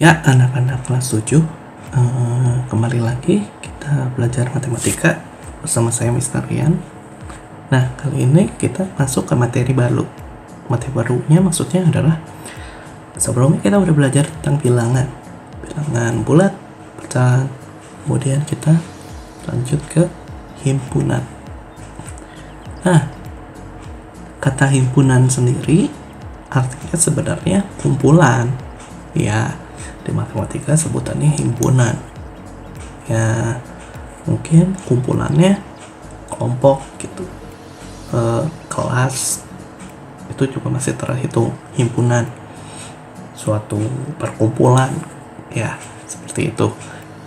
Ya, anak-anak kelas 7, kembali lagi kita belajar matematika bersama saya Mr. Rian. Nah, kali ini kita masuk ke materi baru. Materi barunya maksudnya adalah sebelumnya kita udah belajar tentang bilangan bulat, pecahan, kemudian kita lanjut ke himpunan. Nah, kata himpunan sendiri artinya sebenarnya kumpulan. Ya, di matematika sebutannya himpunan. Ya, mungkin kumpulannya kelompok gitu, kelas itu juga masih terhitung himpunan, suatu perkumpulan ya, seperti itu.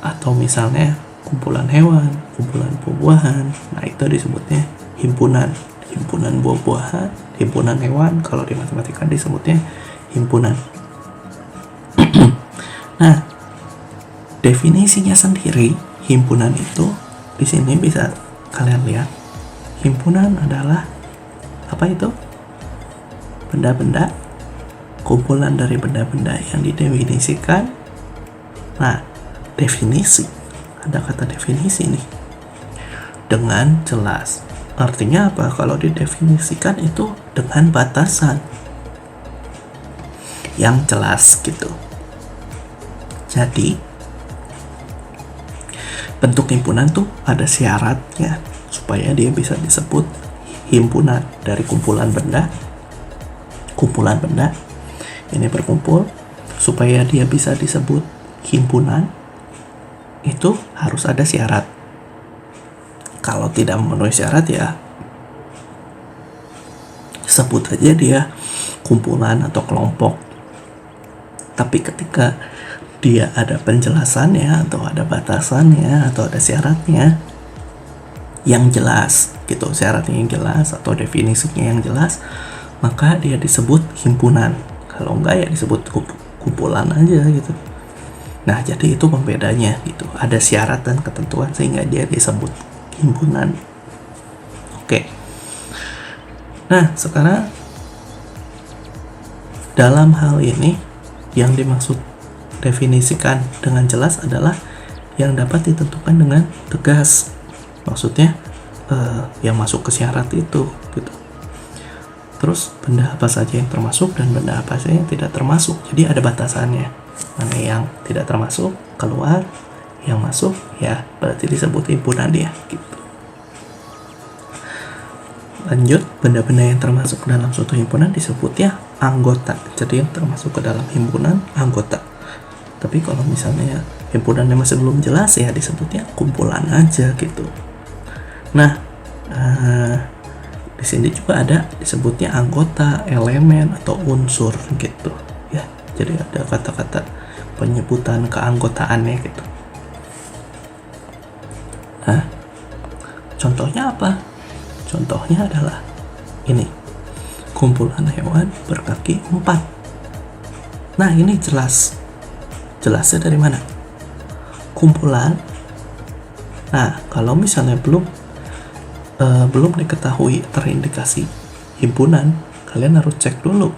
Atau misalnya kumpulan hewan, kumpulan buah-buahan, nah itu disebutnya himpunan buah-buahan, himpunan hewan. Kalau di matematika disebutnya himpunan. Nah, definisinya sendiri himpunan itu di sini bisa kalian lihat. Himpunan adalah apa itu? Benda-benda, kumpulan dari benda-benda yang didefinisikan. Nah, definisi, ada kata definisi nih, dengan jelas. Artinya apa? Kalau didefinisikan itu dengan batasan yang jelas gitu. Jadi bentuk himpunan tuh ada syaratnya supaya dia bisa disebut himpunan. Dari kumpulan benda ini berkumpul, supaya dia bisa disebut himpunan itu harus ada syarat. Kalau tidak memenuhi syarat ya sebut aja dia kumpulan atau kelompok. Tapi ketika dia ada penjelasannya atau ada batasannya atau ada syaratnya yang jelas gitu, syaratnya yang jelas atau definisinya yang jelas, maka dia disebut himpunan. Kalau enggak ya disebut kumpulan aja gitu. Nah, jadi itu pembedanya gitu, ada syarat dan ketentuan sehingga dia disebut himpunan. Oke. Nah, sekarang dalam hal ini yang dimaksud definisikan dengan jelas adalah yang dapat ditentukan dengan tegas. Maksudnya yang masuk ke syarat itu gitu. Terus benda apa saja yang termasuk dan benda apa saja yang tidak termasuk. Jadi ada batasannya. Mana yang tidak termasuk keluar, yang masuk ya berarti disebut himpunan dia gitu. Lanjut, benda-benda yang termasuk dalam suatu himpunan disebutnya anggota. Jadi yang termasuk ke dalam himpunan anggota. Tapi kalau misalnya himpunannya masih belum jelas ya disebutnya kumpulan aja gitu. Nah, di sini juga ada disebutnya anggota, elemen atau unsur gitu ya. Jadi ada kata-kata penyebutan keanggotaannya gitu. Nah, contohnya apa? Contohnya adalah ini, kumpulan hewan berkaki 4. Nah, ini jelasnya dari mana? Kumpulan. Nah, kalau misalnya belum diketahui terindikasi himpunan, kalian harus cek dulu.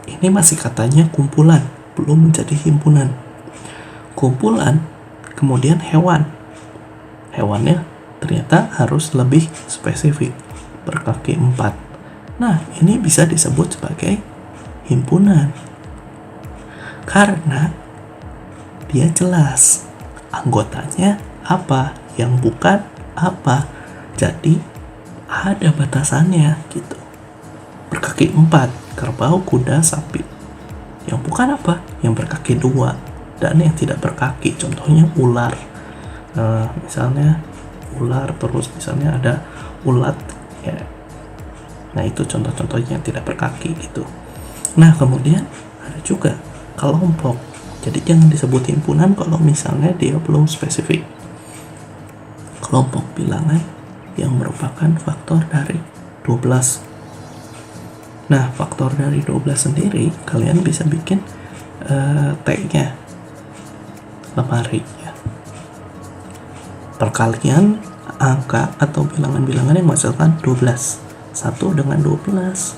Ini masih katanya kumpulan, belum menjadi himpunan. Kumpulan, kemudian hewan. Hewannya ternyata harus lebih spesifik, berkaki 4. Nah, ini bisa disebut sebagai himpunan karena dia jelas anggotanya apa, yang bukan apa. Jadi ada batasannya gitu. Berkaki 4, kerbau, kuda, sapi. Yang bukan apa? Yang berkaki 2 dan yang tidak berkaki. Contohnya ular. Misalnya ular, terus misalnya ada ulat ya. Nah, itu contoh-contohnya yang tidak berkaki gitu. Nah, kemudian ada juga kelompok. Jadi jangan disebut himpunan kalau misalnya dia belum spesifik. Kelompok bilangan yang merupakan faktor dari 12. Nah, faktor dari 12 sendiri kalian bisa bikin T-nya lemari ya. Perkalian angka atau bilangan-bilangan yang menghasilkan 12. 1 dengan 12.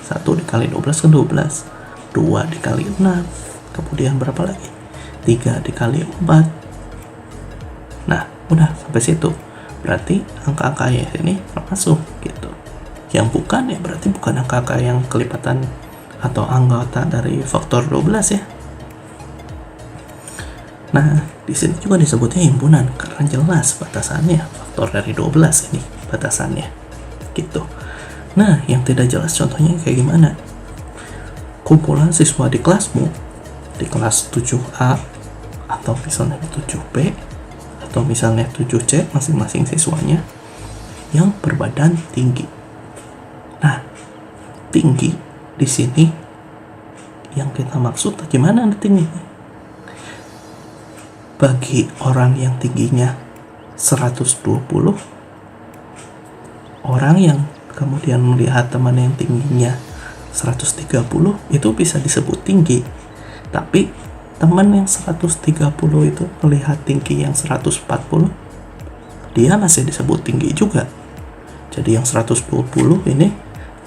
1 dikali 12 kan 12. 2 dikali 6 kemudian berapa lagi? 3 dikali 4. Nah, udah sampai situ. Berarti angka-angka yang ini termasuk gitu. Yang bukan ya berarti bukan angka-angka yang kelipatan atau anggota dari faktor 12 ya. Nah, di sini juga disebutnya himpunan karena jelas batasannya faktor dari 12 ini batasannya. Gitu. Nah, yang tidak jelas contohnya kayak gimana? Kumpulan siswa di kelasmu, di kelas 7A atau misalnya 7B atau misalnya 7C masing-masing siswanya yang berbadan tinggi. Nah, tinggi di sini yang kita maksud gimana tingginya? Bagi orang yang tingginya 120, orang yang kemudian melihat teman yang tingginya 130 itu bisa disebut tinggi. Tapi teman yang 130 itu melihat tinggi yang 140, dia masih disebut tinggi juga. Jadi yang 120 ini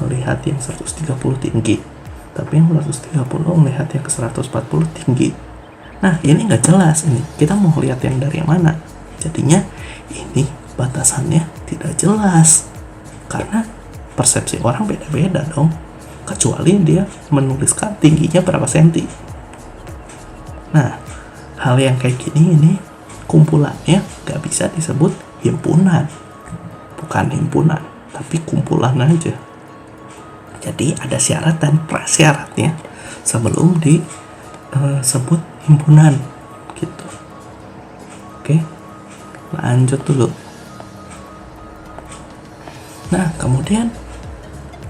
melihat yang 130 tinggi, tapi yang 130 melihat yang ke 140 tinggi. Nah, ini nggak jelas ini. Kita mau lihat yang dari mana? Jadinya ini batasannya tidak jelas. Karena persepsi orang beda-beda dong. Kecuali dia menuliskan tingginya berapa senti. Nah, hal yang kayak gini ini kumpulannya nggak bisa disebut himpunan. Bukan himpunan, tapi kumpulan aja. Jadi ada syarat dan prasyaratnya sebelum disebut himpunan gitu. Oke, lanjut dulu. Nah, kemudian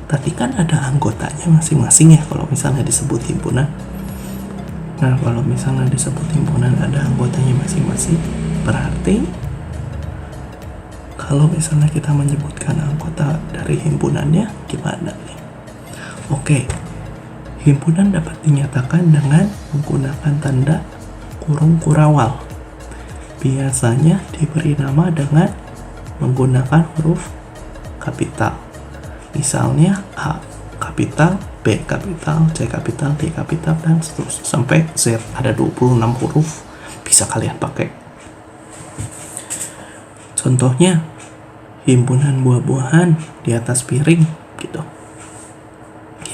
tadi kan ada anggotanya masing-masing ya kalau misalnya disebut himpunan. Nah, kalau misalnya disebut himpunan ada anggotanya masing-masing, berarti kalau misalnya kita menyebutkan anggota dari himpunannya gimana nih? Oke, himpunan dapat dinyatakan dengan menggunakan tanda kurung kurawal. Biasanya diberi nama dengan menggunakan huruf kapital. Misalnya A kapital, B kapital, C kapital, D kapital, dan seterusnya sampai Z. Ada 26 huruf bisa kalian pakai. Contohnya himpunan buah-buahan di atas piring gitu.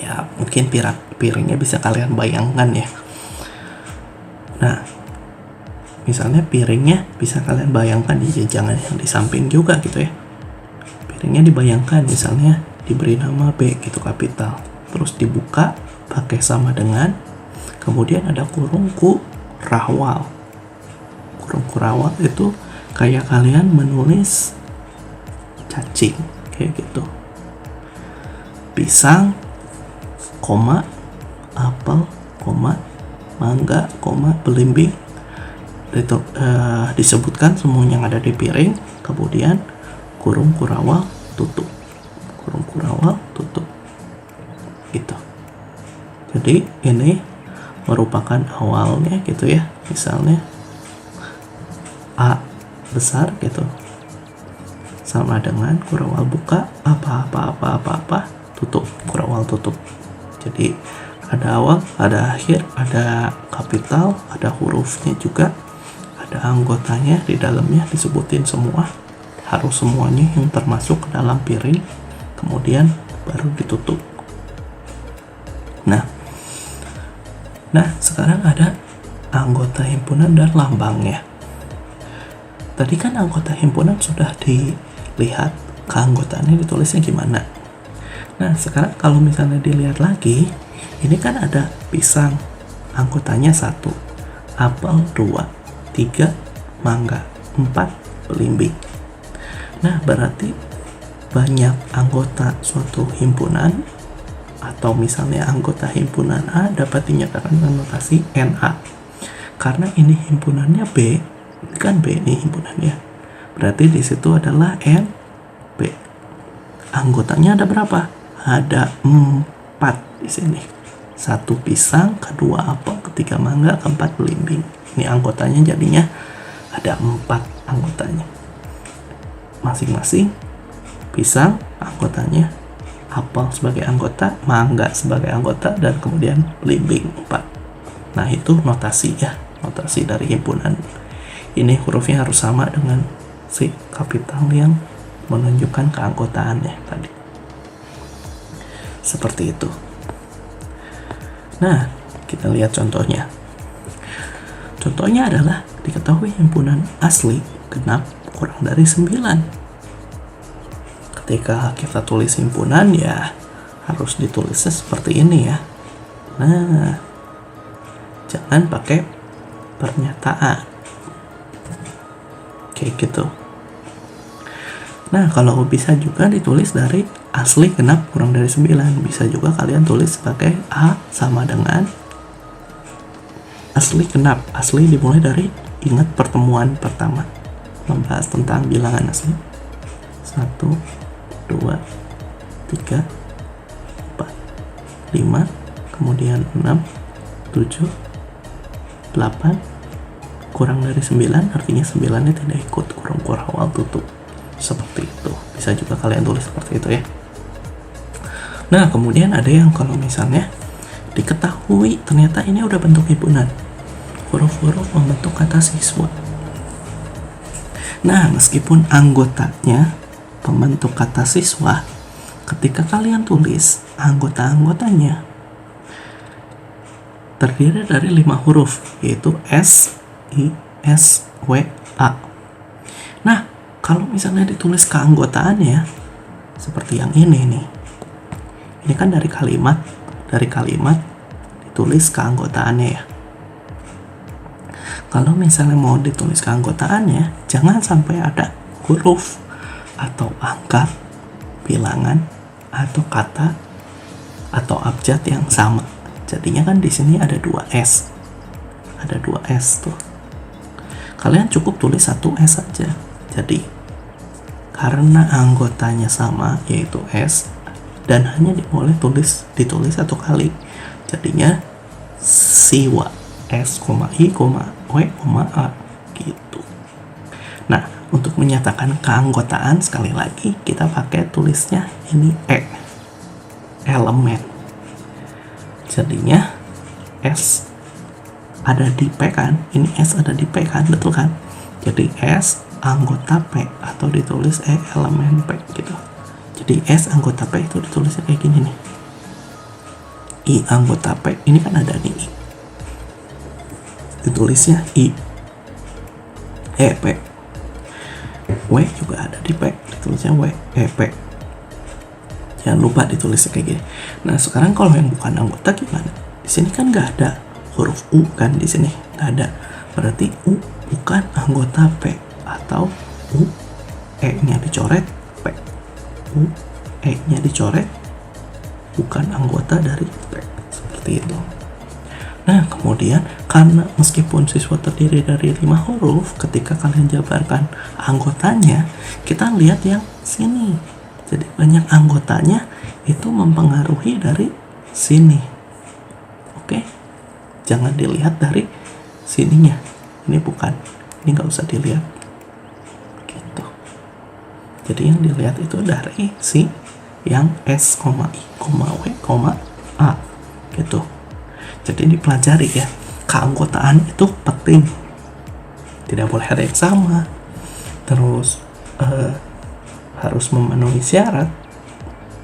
Ya, mungkin piringnya bisa kalian bayangkan ya. Nah, misalnya piringnya bisa kalian bayangkan ya, jangan yang di samping juga gitu ya. Piringnya dibayangkan misalnya diberi nama B gitu kapital, terus dibuka pakai sama dengan, kemudian ada kurung kurawal. Kurung kurawal itu kayak kalian menulis cacing kayak gitu. Pisang, koma, apel, koma, mangga, koma, belimbing. Itu disebutkan semua yang ada di piring, kemudian kurung kurawal tutup. Kurung kurawal tutup. Gitu. Jadi ini merupakan awalnya gitu ya. Misalnya A besar gitu sama dengan kurawal buka apa tutup, kurawal tutup. Jadi ada awal, ada akhir, ada kapital, ada hurufnya juga, ada anggotanya di dalamnya disebutin semua, harus semuanya yang termasuk ke dalam piring, kemudian baru ditutup. Nah sekarang ada anggota himpunan dan lambangnya. Tadi kan anggota himpunan sudah dilihat keanggotaannya ditulisnya gimana. Nah, sekarang kalau misalnya dilihat lagi, ini kan ada pisang, anggotanya 1, apel 2, 3 mangga, 4 belimbing. Nah, berarti banyak anggota suatu himpunan atau misalnya anggota himpunan A dapat dinyatakan dengan notasi NA. Karena ini himpunannya B, ini kan B nih himpunannya. Berarti di situ adalah NB. Anggotanya ada berapa? Ada 4 di sini. 1 pisang, kedua apel, ketiga mangga, keempat belimbing. Ini anggotanya jadinya ada 4 anggotanya. Masing-masing pisang anggotanya, apel sebagai anggota, mangga sebagai anggota, dan kemudian belimbing 4. Nah, itu notasi ya, notasi dari himpunan. Ini hurufnya harus sama dengan si kapital yang menunjukkan keanggotaannya tadi. Seperti itu. Nah, kita lihat contohnya. Contohnya adalah diketahui himpunan asli genap kurang dari 9. Ketika kita tulis himpunan ya harus ditulisnya seperti ini ya. Nah, jangan pakai pernyataan kayak gitu. Nah, kalau bisa juga ditulis dari asli genap kurang dari 9. Bisa juga kalian tulis sebagai A sama dengan asli genap. Asli dimulai dari, ingat pertemuan pertama membahas tentang bilangan asli. 1, 2, 3, 4, 5, kemudian 6, 7, 8, kurang dari 9, artinya 9-nya tidak ikut kurung awal tutup. Seperti itu. Bisa juga kalian tulis seperti itu ya. Nah, kemudian ada yang kalau misalnya diketahui ternyata ini udah bentuk himpunan, huruf-huruf membentuk kata siswa. Nah, meskipun anggotanya pembentuk kata siswa, ketika kalian tulis anggota-anggotanya terdiri dari 5 huruf, yaitu S, I, S, W, A. Nah, kalau misalnya ditulis keanggotaannya seperti yang ini nih. Ini kan dari kalimat ditulis keanggotaannya ya. Kalau misalnya mau ditulis keanggotaannya, jangan sampai ada huruf atau angka, bilangan, atau kata, atau abjad yang sama. Jadinya kan di sini ada 2S. Ada 2S tuh. Kalian cukup tulis 1S saja. Jadi, karena anggotanya sama, yaitu S, dan hanya boleh ditulis 1 kali. Jadinya siwa. S, I, W, A gitu. Nah, untuk menyatakan keanggotaan sekali lagi kita pakai tulisnya ini elemen. Jadinya S ada di P kan, ini S ada di P kan, betul kan? Jadi S anggota P atau ditulis elemen P gitu. Jadi S anggota P itu ditulisnya kayak gini nih. I anggota P ini kan ada nih I. Ditulisnya I P. W juga ada di P, ditulisnya W P. Jangan lupa ditulisnya kayak gini. Nah, sekarang kalau yang bukan anggota gimana? Di sini kan nggak ada huruf U kan, di sini nggak ada. Berarti U bukan anggota P, atau U E-nya dicoret P. U E-nya dicoret bukan anggota dari P. Seperti itu. Nah, kemudian karena meskipun siswa terdiri dari 5 huruf, ketika kalian jabarkan anggotanya, kita lihat yang sini. Jadi banyak anggotanya itu mempengaruhi dari sini. Oke? Jangan dilihat dari sininya. Ini bukan. Ini nggak usah dilihat. Gitu. Jadi yang dilihat itu dari si yang S, I, W, A. Gitu. Jadi dipelajari ya, keanggotaan itu penting. Tidak boleh ada yang sama. Terus harus memenuhi syarat.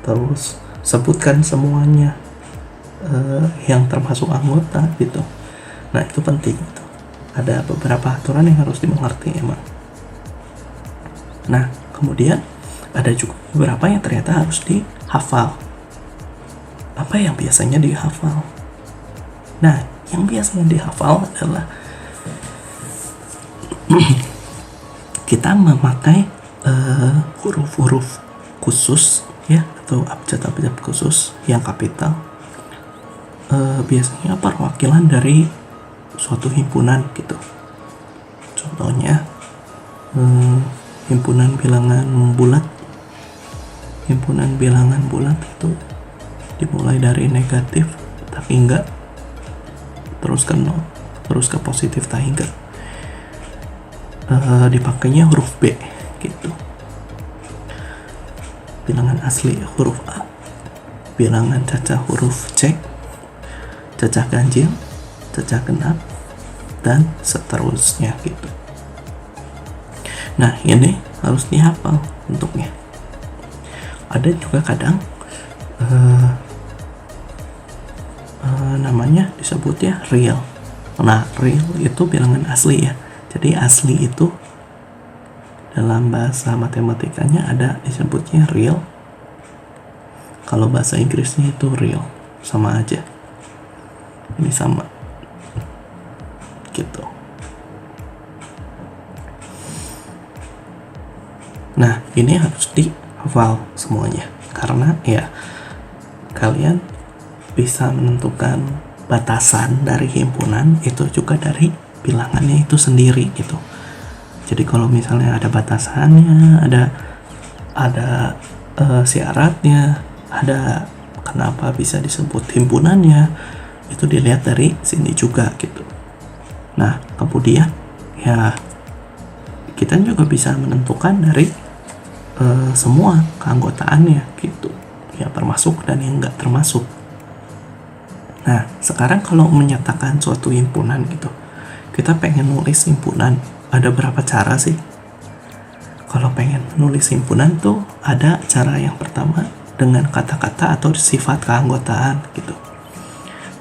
Terus sebutkan semuanya yang termasuk anggota gitu. Nah, itu penting gitu. Ada beberapa aturan yang harus dimengerti emang. Nah, kemudian ada juga beberapa yang ternyata harus dihafal. Apa yang biasanya dihafal? Nah, yang biasanya dihafal adalah kita memakai huruf-huruf khusus ya, atau abjad-abjad khusus yang kapital. Biasanya perwakilan dari suatu himpunan gitu. Contohnya himpunan bilangan bulat. Himpunan bilangan bulat itu dimulai dari negatif tak hingga terus ke 0, terus ke positif tak hingga. Dipakainya huruf B gitu. Bilangan asli huruf A, bilangan cacah huruf C, cacah ganjil cacah genap, dan seterusnya gitu. Nah, ini harus dihafal bentuknya. Ada juga kadang namanya disebutnya real. Nah, real itu bilangan asli ya. Jadi asli itu dalam bahasa matematikanya ada disebutnya real. Kalau bahasa Inggrisnya itu real, sama aja. Ini sama. Gitu. Nah, ini harus dihafal semuanya. Karena ya kalian bisa menentukan batasan dari himpunan itu juga dari bilangannya itu sendiri gitu. Jadi kalau misalnya ada batasannya, ada syaratnya, ada kenapa bisa disebut himpunannya, itu dilihat dari sini juga gitu. Nah, kemudian ya kita juga bisa menentukan dari semua keanggotaannya gitu ya, termasuk dan yang nggak termasuk. Nah, sekarang kalau menyatakan suatu himpunan gitu, kita pengen nulis himpunan, ada berapa cara sih? Kalau pengen nulis himpunan tuh ada cara yang pertama dengan kata-kata atau sifat keanggotaan gitu.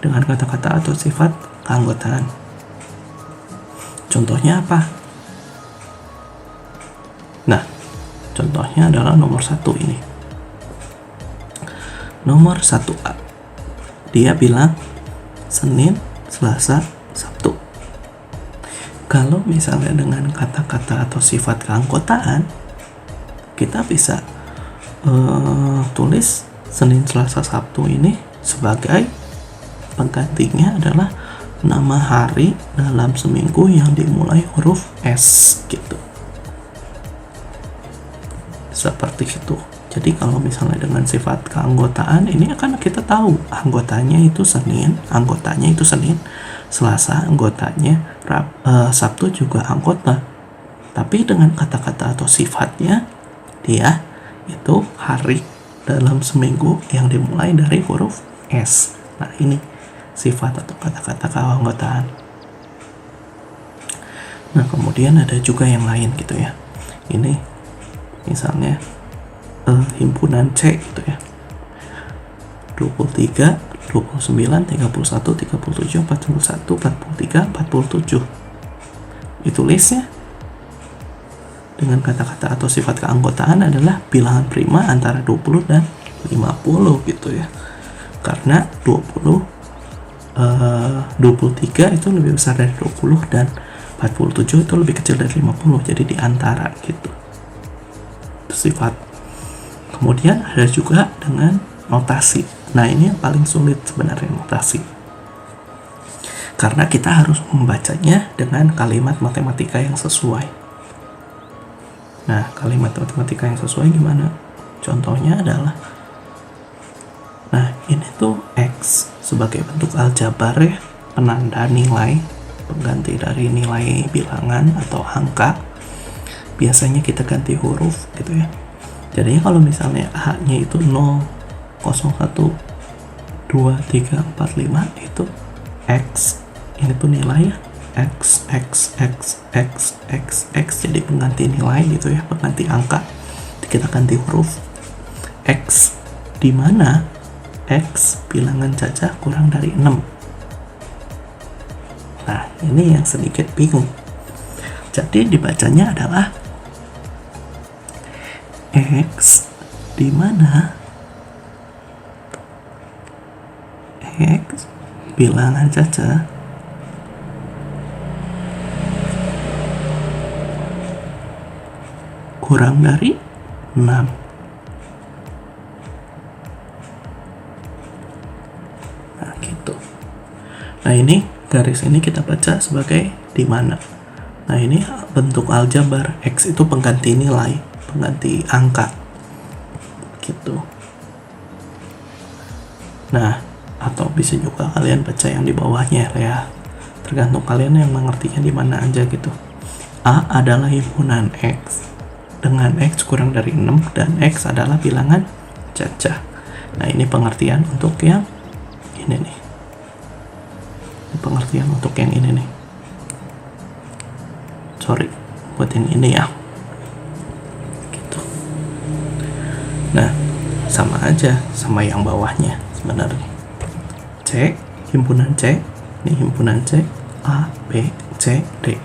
Dengan kata-kata atau sifat keanggotaan. Contohnya apa? Nah, contohnya adalah nomor 1 ini. Nomor 1A. Dia bilang Senin, Selasa, Sabtu. Kalau misalnya dengan kata-kata atau sifat keanggotaan, kita bisa tulis Senin, Selasa, Sabtu ini sebagai penggantinya adalah nama hari dalam seminggu yang dimulai huruf S gitu. Seperti itu. Jadi kalau misalnya dengan sifat keanggotaan ini akan kita tahu anggotanya itu Senin, Selasa anggotanya, Sabtu juga anggota. Tapi dengan kata-kata atau sifatnya dia itu hari dalam seminggu yang dimulai dari huruf S. Nah, ini sifat atau kata-kata keanggotaan. Nah, kemudian ada juga yang lain gitu ya. Ini misalnya himpunan C gitu ya, 23, 29, 31, 37, 41, 43, 47. Ditulisnya dengan kata-kata atau sifat keanggotaan adalah bilangan prima antara 20 dan 50 gitu ya. Karena 23 itu lebih besar dari 20 dan 47 itu lebih kecil dari 50. Jadi di antara gitu. Itu sifat. Kemudian ada juga dengan notasi. Nah, ini yang paling sulit sebenarnya, notasi. Karena kita harus membacanya dengan kalimat matematika yang sesuai. Nah, kalimat matematika yang sesuai gimana? Contohnya adalah, nah ini tuh X sebagai bentuk aljabar ya, penanda nilai, pengganti dari nilai bilangan atau angka. Biasanya kita ganti huruf gitu ya. Jadinya kalau misalnya A-nya itu 0, 0, 1, 2, 3, 4, 5 itu X. Ini tuh nilai ya. X, X, X, X, X, X. Jadi pengganti nilai gitu ya, pengganti angka. Kita ganti huruf X, di mana X bilangan cacah kurang dari 6. Nah, ini yang sedikit bingung. Jadi dibacanya adalah X di mana X bilangan cacah kurang dari 6. Nah, gitu. Nah, ini garis ini kita baca sebagai di mana. Nah, ini bentuk aljabar. X itu pengganti nilai, pengganti angka gitu. Nah, atau bisa juga kalian baca yang di bawahnya ya, tergantung kalian yang mengertinya di mana aja gitu. A adalah himpunan X dengan X kurang dari 6 dan X adalah bilangan cacah. Nah, ini pengertian untuk yang ini nih. pengertian untuk yang ini nih. Sorry, buat yang ini ya. Gitu. Nah, sama aja sama yang bawahnya sebenarnya. C, himpunan C, ini himpunan C, A, B, C, D.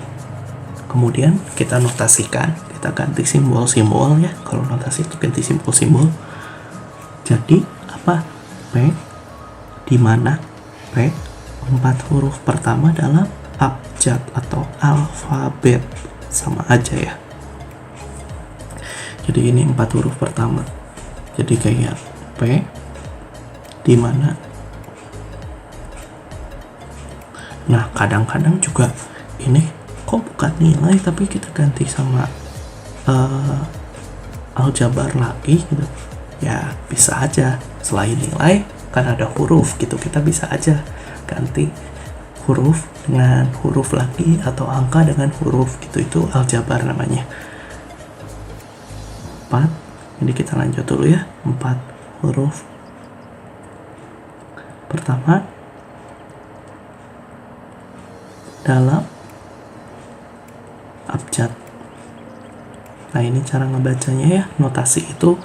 Kemudian kita notasikan, kita ganti simbol-simbol ya. Kalau notasi itu ganti simbol-simbol. Jadi apa? P, di mana P 4 huruf pertama dalam abjad atau alfabet, sama aja ya. Jadi ini 4 huruf pertama. Jadi kayak P di mana. Nah, kadang-kadang juga ini kok bukan nilai tapi kita ganti sama aljabar lagi gitu. Ya, bisa aja. Selain nilai kan ada huruf gitu, kita bisa aja ganti huruf dengan huruf lagi atau angka dengan huruf gitu. Itu aljabar namanya. 4. Jadi kita lanjut dulu ya. 4 huruf pertama dalam abjad. Nah, ini cara ngebacanya ya. Notasi itu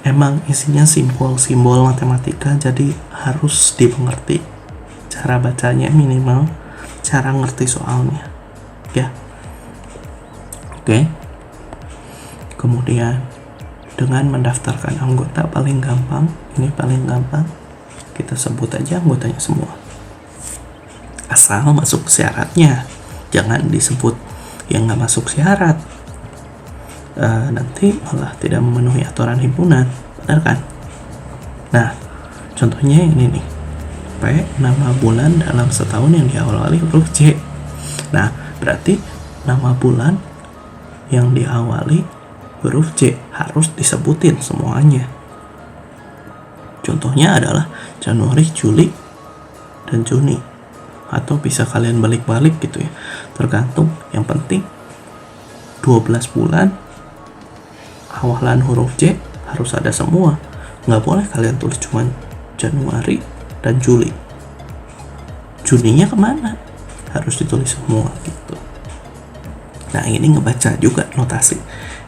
emang isinya simbol-simbol matematika, jadi harus dimengerti cara bacanya, minimal cara ngerti soalnya ya. Oke. Kemudian dengan mendaftarkan anggota paling gampang, ini paling gampang, kita sebut aja anggotanya semua asal masuk syaratnya, jangan disebut yang nggak masuk syarat. Nanti malah tidak memenuhi aturan himpunan, benar kan? Nah, contohnya ini nih, P, nama bulan dalam setahun yang diawali huruf J. Nah, berarti nama bulan yang diawali huruf J harus disebutin semuanya. Contohnya adalah Januari, Juli, dan Juni. Atau bisa kalian balik-balik gitu ya, tergantung. Yang penting 12 bulan awalan huruf J harus ada semua. Nggak boleh kalian tulis cuman Januari dan Juli. Juninya kemana? Harus ditulis semua gitu. Nah, ini ngebaca juga notasi.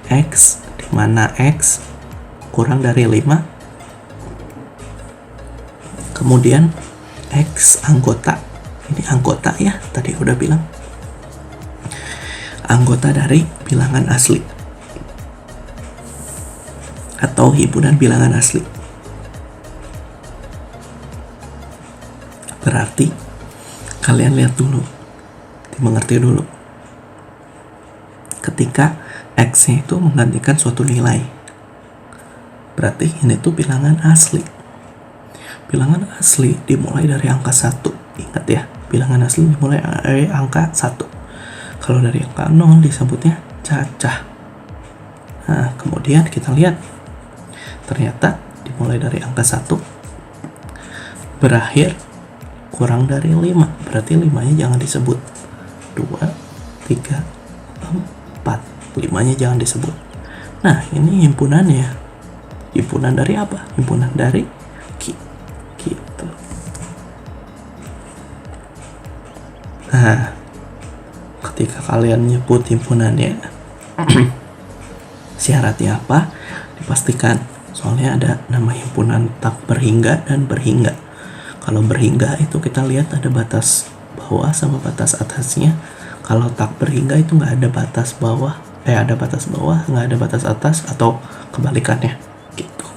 X, di mana X kurang dari 5. Kemudian X anggota. Ini anggota ya, tadi udah bilang. Anggota dari bilangan asli atau himpunan bilangan asli. Berarti kalian lihat dulu, dimengerti dulu. Ketika X-nya itu menggantikan suatu nilai, berarti ini tuh bilangan asli. Bilangan asli dimulai dari angka 1. Ingat ya, bilangan asli dimulai dari angka 1. Kalau dari angka 0 disebutnya cacah. Nah, kemudian kita lihat, ternyata dimulai dari angka 1 berakhir kurang dari 5. Berarti 5-nya jangan disebut. 2, 3, 4. 5-nya jangan disebut. Nah, ini himpunannya. Himpunan dari apa? Himpunan dari Ki. Gitu. Nah, ketika kalian nyebut himpunannya, syaratnya apa? Dipastikan. Soalnya ada nama himpunan tak berhingga dan berhingga. Kalau berhingga itu kita lihat ada batas bawah sama batas atasnya. Kalau tak berhingga itu nggak ada batas bawah, ada batas bawah, nggak ada batas atas, atau kebalikannya gitu.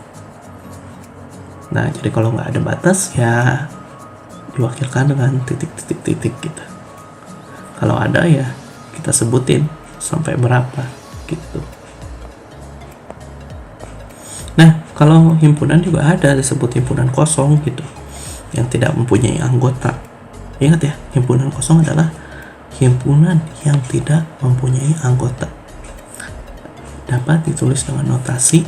Nah, jadi kalau nggak ada batas ya diwakilkan dengan titik-titik-titik gitu. Kalau ada ya kita sebutin sampai berapa gitu. Nah, kalau himpunan juga ada disebut himpunan kosong gitu, yang tidak mempunyai anggota. Ingat ya, himpunan kosong adalah himpunan yang tidak mempunyai anggota. Dapat ditulis dengan notasi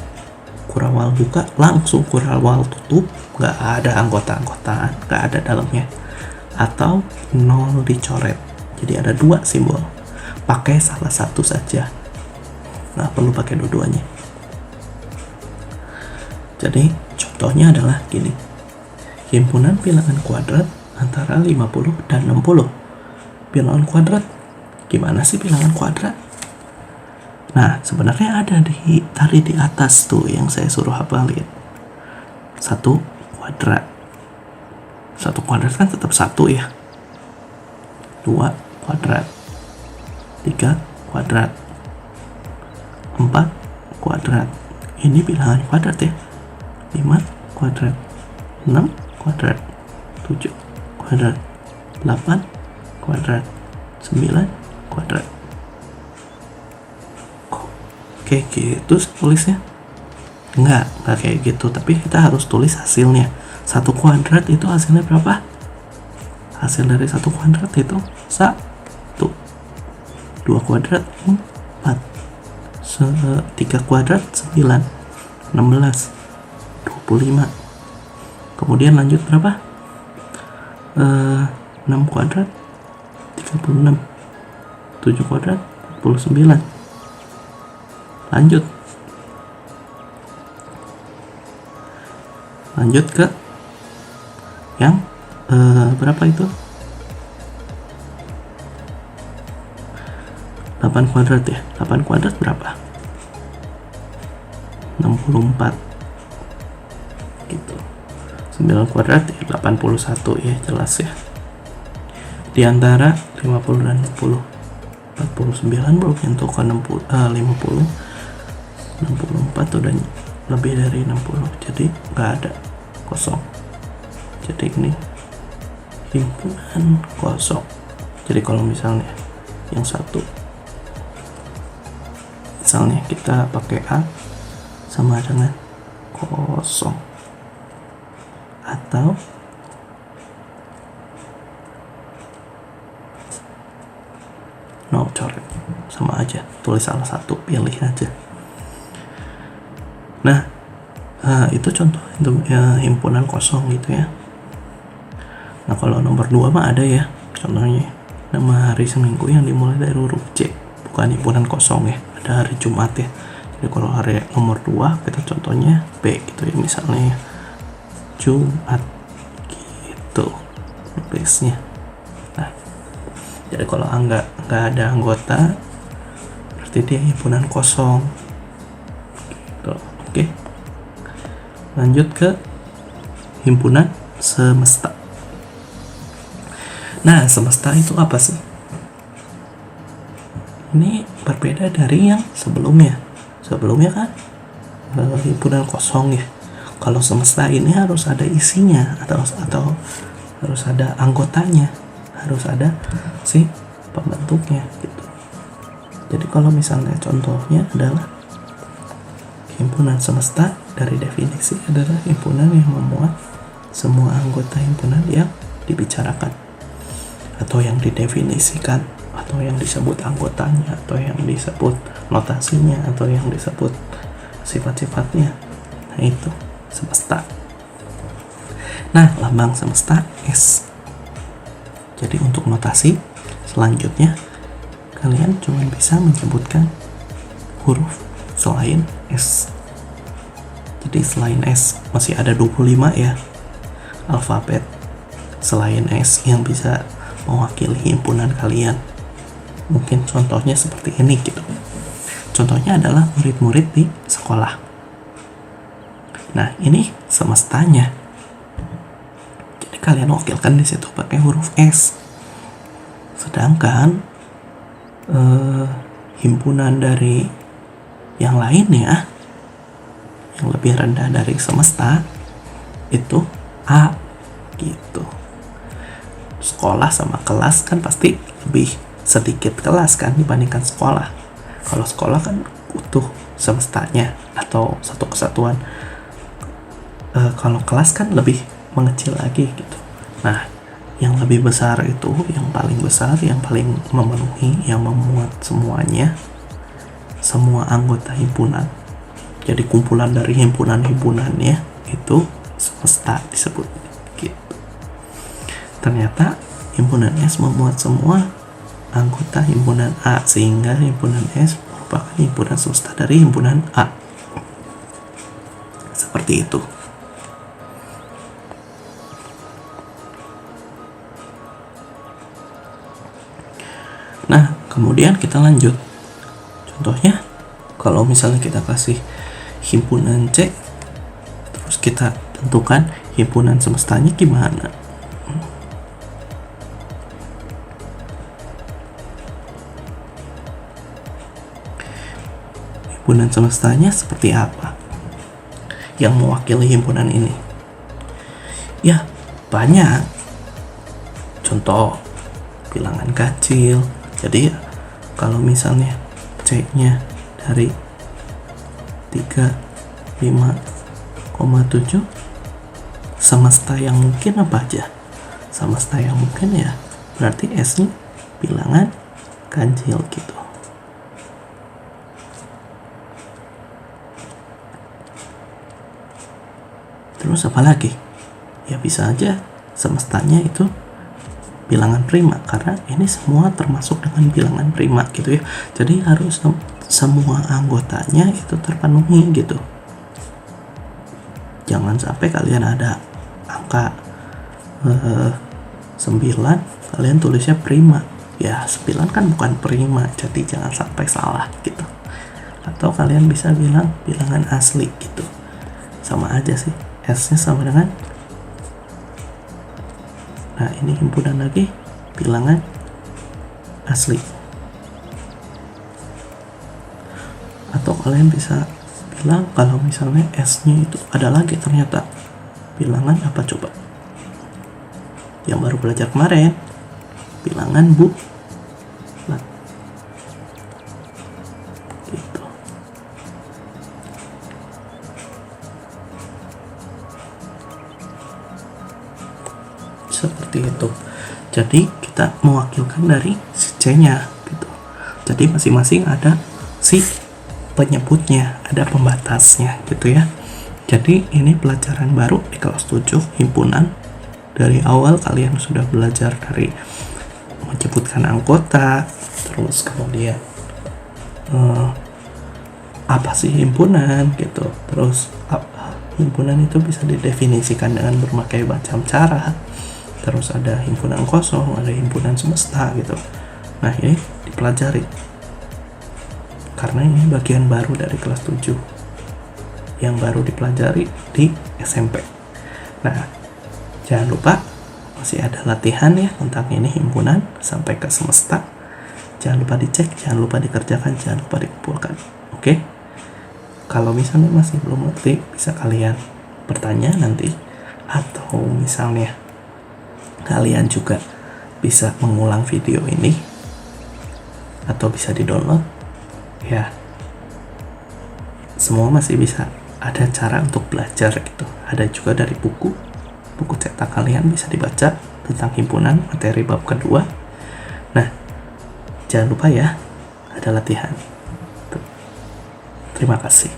kurawal buka langsung kurawal tutup, nggak ada anggota-anggotaan, nggak ada dalamnya, atau 0 dicoret. Jadi ada 2 simbol, pakai salah satu saja, nggak perlu pakai dua-duanya. Jadi contohnya adalah gini, himpunan bilangan kuadrat antara 50 dan 60. Bilangan kuadrat, gimana sih bilangan kuadrat? Nah, sebenarnya ada tadi di atas tuh yang saya suruh hafalin. 1 kuadrat. 1 kuadrat kan tetap 1 ya. 2 kuadrat. 3 kuadrat. 4 kuadrat. Ini bilangan kuadrat ya. 5 kuadrat. 6 kuadrat. 7 kuadrat. 8 kuadrat. 9 kuadrat. Kayak gitu tulisnya? Enggak kayak gitu, tapi kita harus tulis hasilnya. 1 kuadrat itu hasilnya berapa? Hasil dari 1 kuadrat itu 1. 2 kuadrat 4. 3 kuadrat 9. 16. 25. Kemudian lanjut berapa? 6 kuadrat 36. 7 kuadrat 49. Lanjut ke yang berapa itu? 8 kuadrat ya. 8 kuadrat berapa? 64 gitu. 9 kuadrat ya 81 ya, jelas ya. Di antara 50 dan 60. 49 belum nyentuh ke 50. 64 udah lebih dari 60, jadi nggak ada, kosong. Jadi ini himpunan kosong. Jadi kalau misalnya yang satu, misalnya kita pakai A sama dengan kosong, atau no, coret, sama aja, tulis salah satu, pilih aja. Nah, itu contoh untuk himpunan kosong gitu ya. Nah, kalau nomor 2 mah ada ya, contohnya nama hari seminggu yang dimulai dari huruf C, bukan himpunan kosong ya, ada hari Jumat ya. Jadi kalau hari nomor 2 kita contohnya B gitu ya, misalnya Jumat gitu nulisnya. Nah, jadi kalau nggak ada anggota, berarti dia himpunan kosong gitu. Oke, lanjut ke himpunan semesta. Nah, semesta itu apa sih? Ini berbeda dari yang sebelumnya. Sebelumnya kan himpunan kosong ya. Kalau semesta ini harus ada isinya, atau harus ada anggotanya, harus ada si pembentuknya gitu. Jadi kalau misalnya contohnya adalah himpunan semesta, dari definisi adalah himpunan yang memuat semua anggota himpunan yang dibicarakan, atau yang didefinisikan, atau yang disebut anggotanya, atau yang disebut notasinya, atau yang disebut sifat-sifatnya. Nah, itu semesta. Nah, lambang semesta S. Jadi untuk notasi selanjutnya kalian cuma bisa menyebutkan huruf selain S. Jadi selain S masih ada 25 ya alfabet selain S yang bisa mewakili himpunan kalian. Mungkin contohnya seperti ini gitu. Contohnya adalah murid-murid di sekolah. Nah, ini semestanya. Jadi kalian wakilkan di situ pakai huruf S. Sedangkan himpunan dari yang lainnya yang lebih rendah dari semesta itu A gitu. Sekolah sama kelas kan pasti lebih sedikit kelas kan dibandingkan sekolah. Kalau sekolah kan utuh semestanya atau satu kesatuan. Kalau kelas kan lebih mengecil lagi gitu. Nah, yang lebih besar itu, yang paling besar, yang paling memenuhi, yang memuat semuanya, semua anggota himpunan. Jadi kumpulan dari himpunan-himpunannya itu semesta disebut gitu. Ternyata himpunan S memuat semua anggota himpunan A, sehingga himpunan S merupakan himpunan semesta dari himpunan A. Seperti itu. Nah, kemudian kita lanjut. Contohnya, kalau misalnya kita kasih himpunan C, terus kita tentukan himpunan semestanya gimana. Himpunan semestanya seperti apa yang mewakili himpunan ini? Ya, banyak. Contoh, bilangan kecil. Jadi kalau misalnya C-nya dari 35,7, semesta yang mungkin apa aja? Semesta yang mungkin ya berarti S-nya bilangan ganjil gitu. Terus apa lagi? Ya bisa aja semestanya itu bilangan prima, karena ini semua termasuk dengan bilangan prima gitu ya. Jadi harus semua anggotanya itu terpenuhi gitu. Jangan sampai kalian ada angka 9 kalian tulisnya prima. Ya 9 kan bukan prima, jadi jangan sampai salah gitu. Atau kalian bisa bilang bilangan asli gitu. Sama aja sih, S-nya sama dengan, nah ini himpunan lagi bilangan asli. Atau kalian bisa bilang kalau misalnya S-nya itu ada lagi ternyata bilangan apa coba? Yang baru belajar kemarin, bilangan bulat. Gitu. Seperti itu. Jadi kita mewakilkan dari si C-nya gitu. Jadi masing-masing ada si penyebutnya, ada pembatasnya gitu ya. Jadi ini pelajaran baru di kelas 7 himpunan. Dari awal kalian sudah belajar dari menyebutkan anggota, terus kemudian apa sih himpunan gitu. Terus himpunan itu bisa didefinisikan dengan berbagai macam cara. Terus ada himpunan kosong, ada himpunan semesta gitu. Nah ini dipelajari karena ini bagian baru dari kelas 7 yang baru dipelajari di SMP. Nah jangan lupa masih ada latihan ya tentang ini himpunan sampai ke semesta. Jangan lupa dicek, jangan lupa dikerjakan, jangan lupa dikumpulkan. Oke? Kalau misalnya masih belum ngerti, bisa kalian bertanya nanti, atau misalnya kalian juga bisa mengulang video ini atau bisa di-download ya. Semua masih bisa, ada cara untuk belajar gitu. Ada juga dari buku cetak kalian bisa dibaca tentang himpunan materi bab kedua. Nah jangan lupa ya, ada latihan. Terima kasih.